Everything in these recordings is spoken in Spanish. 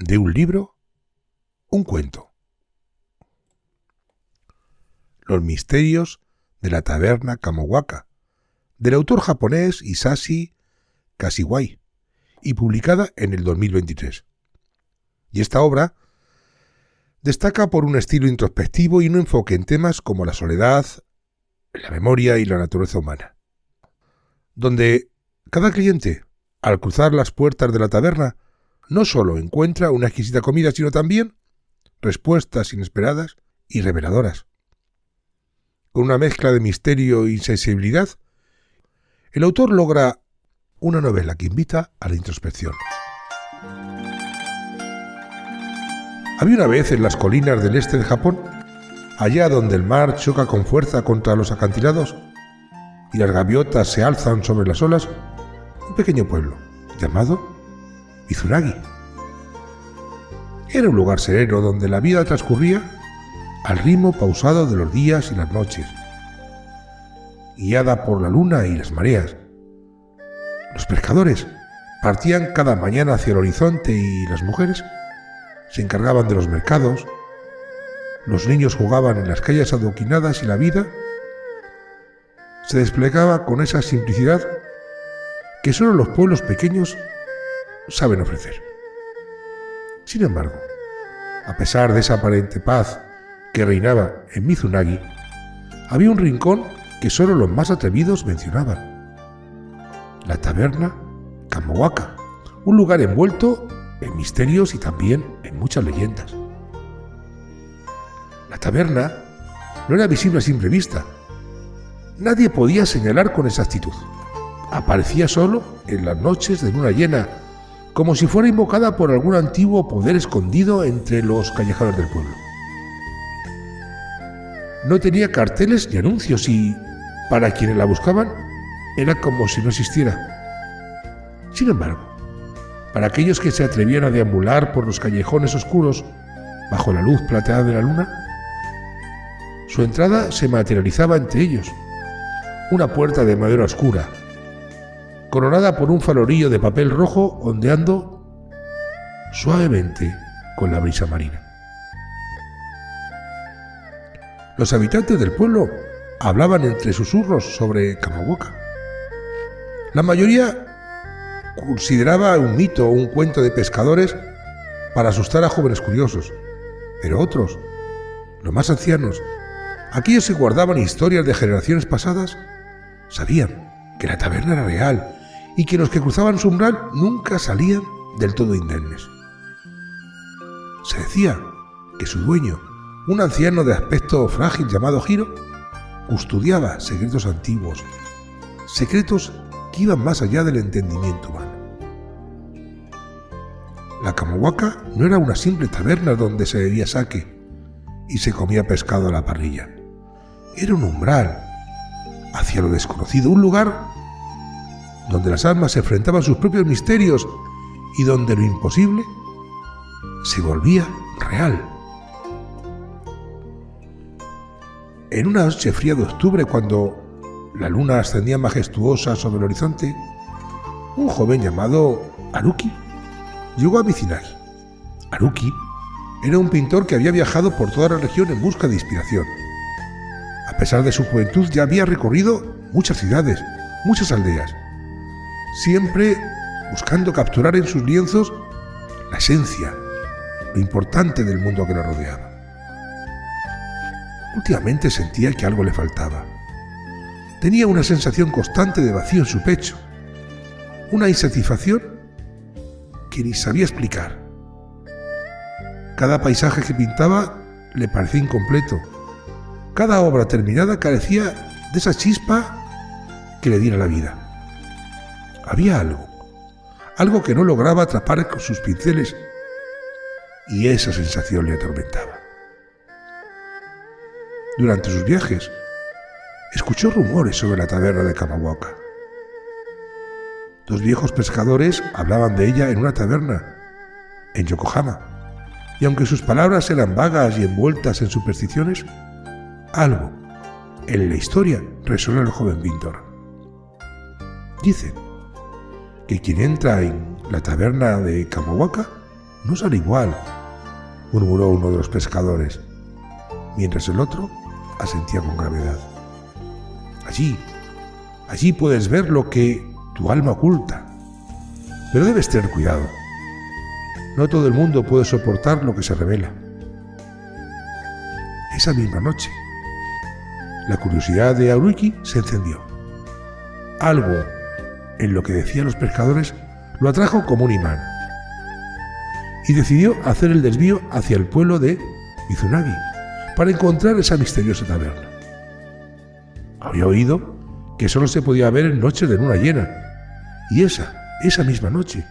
De un libro, un cuento. Los misterios de la taberna Kamowaka, del autor japonés Hisashi Kashiwai, y publicada en el 2023. Y esta obra destaca por un estilo introspectivo y un enfoque en temas como la soledad, la memoria y la naturaleza humana, donde cada cliente, al cruzar las puertas de la taberna, no solo encuentra una exquisita comida, sino también respuestas inesperadas y reveladoras. Con una mezcla de misterio y sensibilidad, el autor logra una novela que invita a la introspección. Había una vez en las colinas del este de Japón, allá donde el mar choca con fuerza contra los acantilados y las gaviotas se alzan sobre las olas, un pequeño pueblo llamado Mizunagi. Era un lugar sereno donde la vida transcurría al ritmo pausado de los días y las noches, guiada por la luna y las mareas. Los pescadores partían cada mañana hacia el horizonte y las mujeres se encargaban de los mercados. Los niños jugaban en las calles adoquinadas y la vida se desplegaba con esa simplicidad que solo los pueblos pequeños saben ofrecer. Sin embargo, a pesar de esa aparente paz que reinaba en Mizunagi, había un rincón que solo los más atrevidos mencionaban: la taberna Kamowaka, un lugar envuelto en misterios y también en muchas leyendas. La taberna no era visible a simple vista. Nadie podía señalar con exactitud. Aparecía solo en las noches de luna llena, como si fuera invocada por algún antiguo poder escondido entre los callejones del pueblo. No tenía carteles ni anuncios y, para quienes la buscaban, era como si no existiera. Sin embargo, para aquellos que se atrevían a deambular por los callejones oscuros bajo la luz plateada de la luna, su entrada se materializaba entre ellos, una puerta de madera oscura, coronada por un farorillo de papel rojo ondeando suavemente con la brisa marina. Los habitantes del pueblo hablaban entre susurros sobre Kamowaka. La mayoría consideraba un mito o un cuento de pescadores para asustar a jóvenes curiosos, pero otros, los más ancianos, aquellos que guardaban historias de generaciones pasadas, sabían que la taberna era real y que los que cruzaban su umbral nunca salían del todo indemnes. Se decía que su dueño, un anciano de aspecto frágil llamado Hiro, custodiaba secretos antiguos, secretos que iban más allá del entendimiento humano. La Kamowaka no era una simple taberna donde se bebía sake y se comía pescado a la parrilla. Era un umbral hacia lo desconocido, un lugar donde las almas se enfrentaban a sus propios misterios y donde lo imposible se volvía real. En una noche fría de octubre, cuando la luna ascendía majestuosa sobre el horizonte, un joven llamado Haruki llegó a Mizunagi. Haruki era un pintor que había viajado por toda la región en busca de inspiración. A pesar de su juventud, ya había recorrido muchas ciudades, muchas aldeas, siempre buscando capturar en sus lienzos la esencia, lo importante del mundo que lo rodeaba. Últimamente sentía que algo le faltaba. Tenía una sensación constante de vacío en su pecho, una insatisfacción que ni sabía explicar. Cada paisaje que pintaba le parecía incompleto. Cada obra terminada carecía de esa chispa que le diera la vida. Había algo que no lograba atrapar con sus pinceles, y esa sensación le atormentaba. Durante sus viajes, escuchó rumores sobre la taberna de Kamowaka. Dos viejos pescadores hablaban de ella en una taberna en Yokohama, y aunque sus palabras eran vagas y envueltas en supersticiones, algo en la historia resonó en el joven pintor. Dicen que quien entra en la taberna de Kamowaka no sale igual, murmuró uno de los pescadores, mientras el otro asentía con gravedad. Allí puedes ver lo que tu alma oculta, pero debes tener cuidado. No todo el mundo puede soportar lo que se revela. Esa misma noche, la curiosidad de Haruki se encendió. Algo en lo que decían los pescadores lo atrajo como un imán y decidió hacer el desvío hacia el pueblo de Mizunagi para encontrar esa misteriosa taberna. Había oído que solo se podía ver en noches de luna llena, y esa misma noche,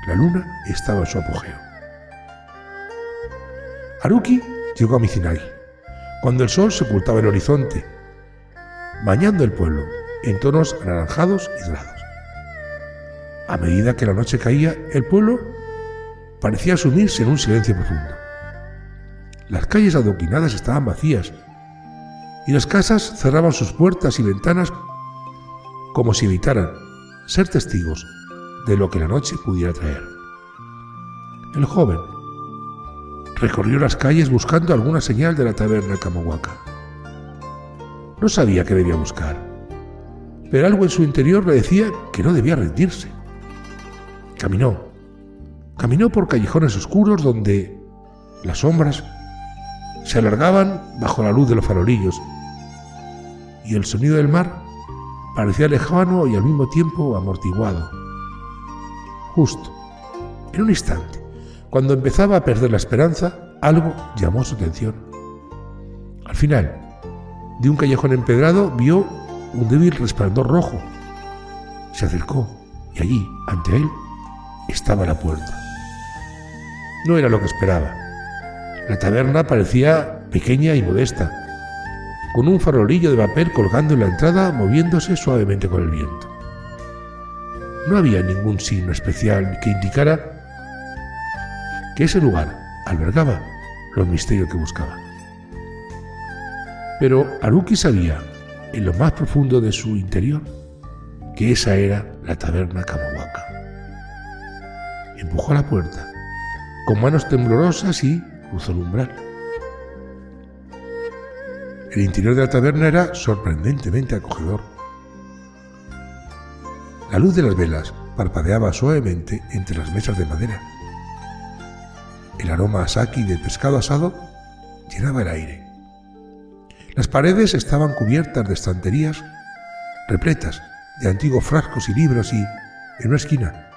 la luna estaba en su apogeo. Haruki llegó a Mizunagi cuando el sol se ocultaba en el horizonte, bañando el pueblo en tonos anaranjados y dorados. A medida que la noche caía, el pueblo parecía sumirse en un silencio profundo. Las calles adoquinadas estaban vacías y las casas cerraban sus puertas y ventanas como si evitaran ser testigos de lo que la noche pudiera traer. El joven recorrió las calles buscando alguna señal de la taberna Kamawaka. No sabía qué debía buscar, pero algo en su interior le decía que no debía rendirse. Caminó por callejones oscuros donde las sombras se alargaban bajo la luz de los farolillos y el sonido del mar parecía lejano y al mismo tiempo amortiguado. Justo, en un instante, cuando empezaba a perder la esperanza, algo llamó su atención. Al final de un callejón empedrado vio un débil resplandor rojo. Se acercó y allí, ante él, estaba la puerta. No era lo que esperaba. La taberna parecía pequeña y modesta, con un farolillo de papel colgando en la entrada, moviéndose suavemente con el viento. No había ningún signo especial que indicara que ese lugar albergaba los misterios que buscaba. Pero Haruki sabía, en lo más profundo de su interior, que esa era la taberna Kamawaka. Empujó a la puerta con manos temblorosas y cruzó el umbral. El interior de la taberna era sorprendentemente acogedor. La luz de las velas parpadeaba suavemente entre las mesas de madera. El aroma a sake del pescado asado llenaba el aire. Las paredes estaban cubiertas de estanterías repletas de antiguos frascos y libros y, en una esquina,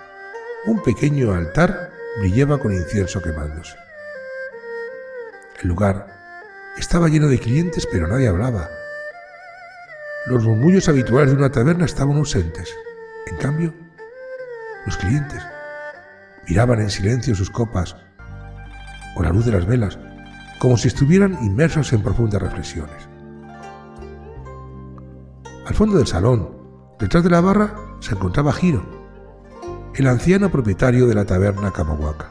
un pequeño altar brillaba con incienso quemándose. El lugar estaba lleno de clientes, pero nadie hablaba. Los murmullos habituales de una taberna estaban ausentes. En cambio, los clientes miraban en silencio sus copas o la luz de las velas, como si estuvieran inmersos en profundas reflexiones. Al fondo del salón, detrás de la barra, se encontraba Hiro, el anciano propietario de la taberna Kamawaka.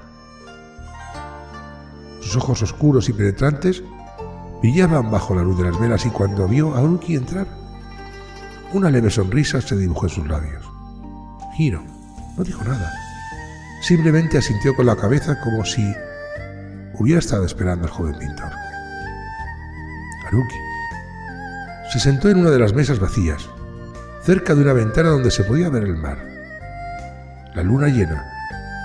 Sus ojos oscuros y penetrantes brillaban bajo la luz de las velas y cuando vio a Haruki entrar, una leve sonrisa se dibujó en sus labios. Hiro no dijo nada, simplemente asintió con la cabeza como si hubiera estado esperando al joven pintor. Haruki se sentó en una de las mesas vacías, cerca de una ventana donde se podía ver el mar. La luna llena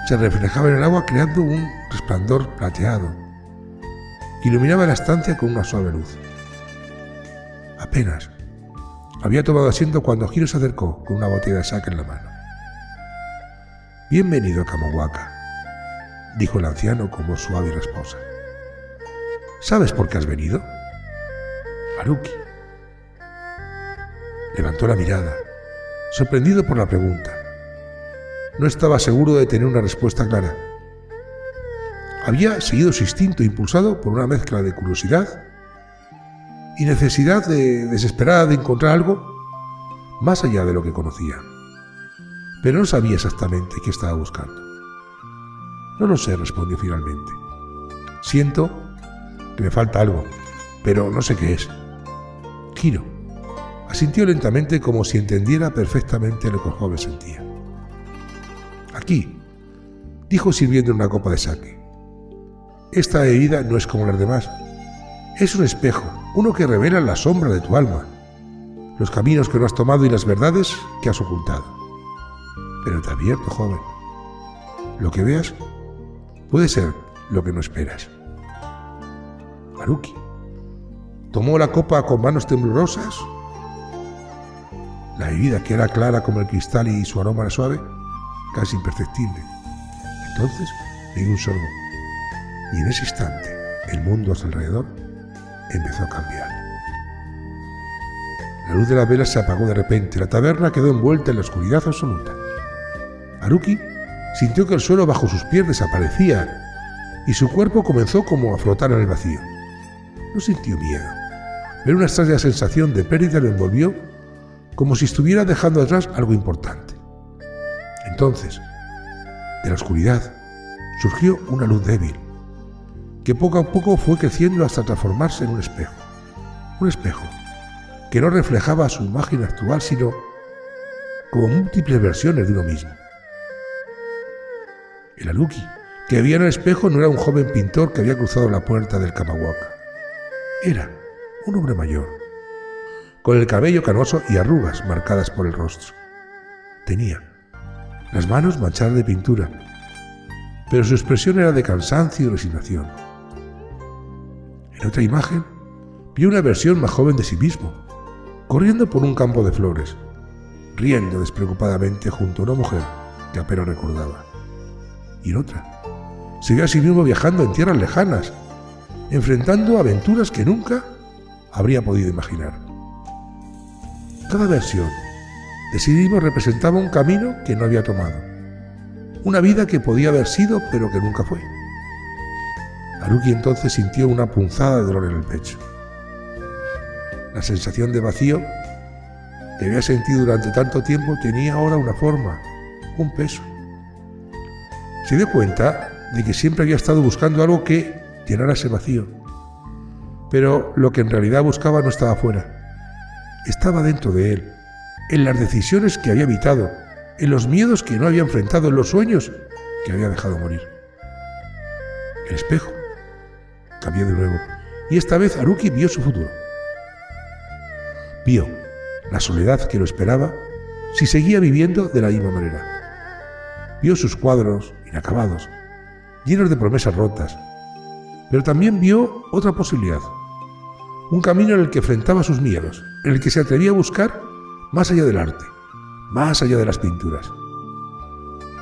se reflejaba en el agua creando un resplandor plateado que iluminaba la estancia con una suave luz. Apenas había tomado asiento cuando Hiro se acercó con una botella de sake en la mano. «Bienvenido a Kamawaka», dijo el anciano con voz suave y rasposa. «¿Sabes por qué has venido?» Haruki levantó la mirada, sorprendido por la pregunta. No estaba seguro de tener una respuesta clara. Había seguido su instinto impulsado por una mezcla de curiosidad y necesidad desesperada de encontrar algo más allá de lo que conocía. Pero no sabía exactamente qué estaba buscando. «No lo sé», respondió finalmente. «Siento que me falta algo, pero no sé qué es». Hiro asintió lentamente como si entendiera perfectamente lo que el joven sentía. «Aquí», dijo sirviendo una copa de sake. esta bebida no es como las demás. Es un espejo, uno que revela la sombra de tu alma, los caminos que no has tomado y las verdades que has ocultado. Pero te advierto, joven, lo que veas puede ser lo que no esperas. Haruki tomó la copa con manos temblorosas. La bebida, que era clara como el cristal y su aroma era suave, casi imperceptible. Entonces le dio un sorbo, y en ese instante el mundo a su alrededor empezó a cambiar. La luz de las velas se apagó de repente, la taberna quedó envuelta en la oscuridad absoluta. Haruki sintió que el suelo bajo sus pies desaparecía y su cuerpo comenzó como a flotar en el vacío. No sintió miedo, pero una extraña sensación de pérdida lo envolvió, como si estuviera dejando atrás algo importante. Entonces, de la oscuridad surgió una luz débil, que poco a poco fue creciendo hasta transformarse en un espejo. Un espejo que no reflejaba su imagen actual, sino como múltiples versiones de uno mismo. El Haruki que había en el espejo no era un joven pintor que había cruzado la puerta del Kamawaka. Era un hombre mayor, con el cabello canoso y arrugas marcadas por el rostro. Tenía las manos manchadas de pintura, pero su expresión era de cansancio y resignación. En otra imagen, vio una versión más joven de sí mismo, corriendo por un campo de flores, riendo despreocupadamente junto a una mujer que apenas recordaba. Y en otra, se vio a sí mismo viajando en tierras lejanas, enfrentando aventuras que nunca habría podido imaginar. Cada versión de sí mismo representaba un camino que no había tomado, una vida que podía haber sido pero que nunca fue. Haruki entonces sintió una punzada de dolor en el pecho. La sensación de vacío que había sentido durante tanto tiempo tenía ahora una forma, un peso. Se dio cuenta de que siempre había estado buscando algo que llenara ese vacío, pero lo que en realidad buscaba no estaba fuera. Estaba dentro de él, en las decisiones que había evitado, en los miedos que no había enfrentado, en los sueños que había dejado morir. El espejo cambió de nuevo, y esta vez Haruki vio su futuro. Vio la soledad que lo esperaba si seguía viviendo de la misma manera. Vio sus cuadros inacabados, llenos de promesas rotas, pero también vio otra posibilidad. Un camino en el que enfrentaba sus miedos, en el que se atrevía a buscar más allá del arte, más allá de las pinturas.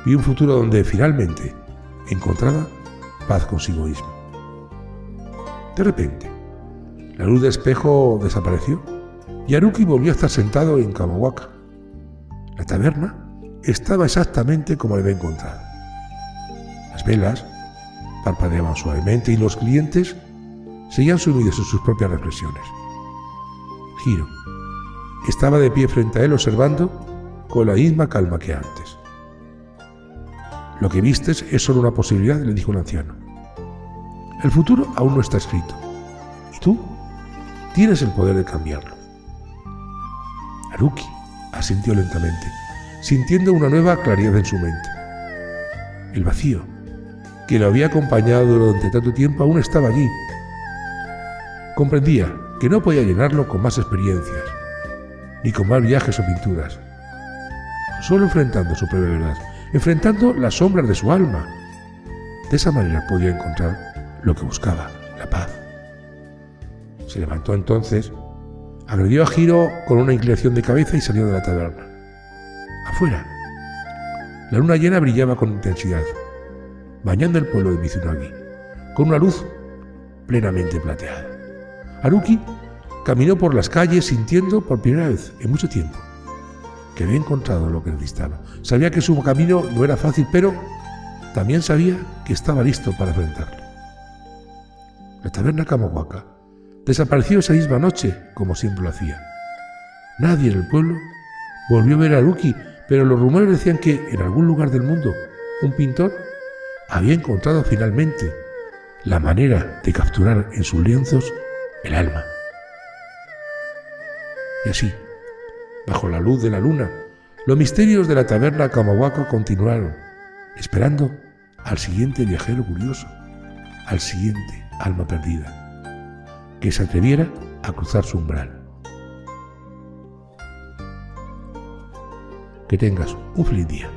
Vi un futuro donde finalmente encontraba paz consigo mismo. De repente, la luz del espejo desapareció y Haruki volvió a estar sentado en Kamawaka. La taberna estaba exactamente como la había encontrado. Las velas parpadeaban suavemente y los clientes seguían sumidos en sus propias reflexiones. Hiro estaba de pie frente a él observando con la misma calma que antes. Lo que vistes es solo una posibilidad, le dijo el anciano. El futuro aún no está escrito y tú tienes el poder de cambiarlo. Haruki asintió lentamente, sintiendo una nueva claridad en su mente. El vacío que lo había acompañado durante tanto tiempo aún estaba allí. Comprendía que no podía llenarlo con más experiencias, ni con más viajes o pinturas. Solo enfrentando su propia verdad, enfrentando las sombras de su alma. De esa manera podía encontrar lo que buscaba, la paz. Se levantó entonces, agredió a Hiro con una inclinación de cabeza y salió de la taberna. Afuera, la luna llena brillaba con intensidad, bañando el pueblo de Mizunagi, con una luz plenamente plateada. Haruki caminó por las calles sintiendo por primera vez en mucho tiempo que había encontrado lo que necesitaba. Sabía que su camino no era fácil, pero también sabía que estaba listo para enfrentarlo. La taberna Kamawaka desapareció esa misma noche, como siempre lo hacía. Nadie en el pueblo volvió a ver a Haruki, pero los rumores decían que en algún lugar del mundo un pintor había encontrado finalmente la manera de capturar en sus lienzos el alma. Y así, bajo la luz de la luna, los misterios de la taberna Kamawaka continuaron, esperando al siguiente viajero curioso, al siguiente alma perdida que se atreviera a cruzar su umbral. Que tengas un feliz día.